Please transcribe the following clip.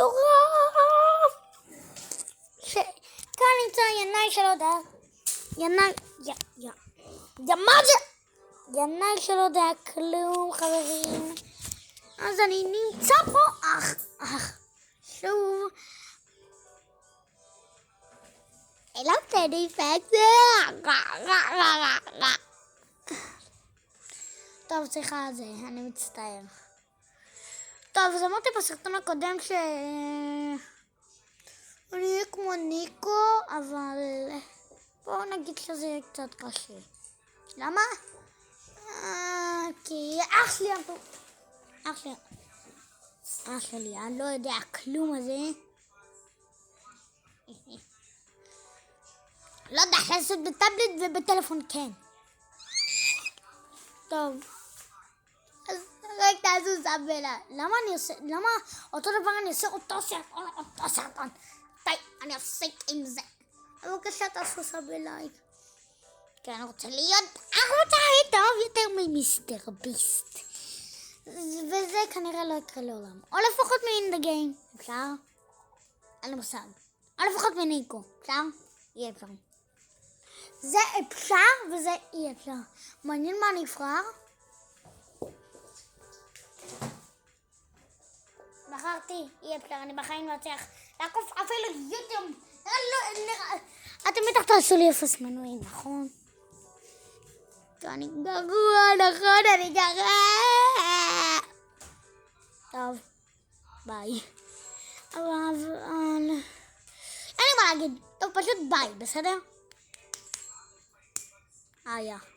מטורף! כאן נמצא ינאי שלא יודע. מה זה? ינאי שלא יודע כלום, חברים. אז אני נמצא פה, שוב. אלא טדי פקס. טוב, סליחה על זה, אני מצטער. טוב, אז אמרתי בסרטון הקודם אני אהיה כמו ניקו, אבל בואו נגיד שזה יהיה קצת קשה. למה? כי אח שלי, אני לא יודע כלום על זה. לא יודע לעשות בטאבלט ובטלפון כן. טוב. אז רק תעשו סאבלה. למה אותו דבר אני עושה אותו סרטון? די, אני אפסיק עם זה. בבקשה תעשו סאבלייק. כי אני רוצה להיות טוב יותר ממיסטר ביסט. וזה כנראה לא יקרה לעולם. או לפחות מ-In the Game. אפשר? אין לי מושג. או לפחות מניקו. אפשר? יהיה אפשר. זה אפשר וזה אי אפשר. מעניין מה נבחר? בחרתי אי אפשר. אני בחיים לא צריך לעקוף אפילו יוטיוב. אתם בטח תעשו לי 0 מנויים, נכון? אני גרוע, נכון? אני גרוע. טוב, ביי. אבל אין לי מה להגיד. טוב, פשוט ביי, בסדר? יא.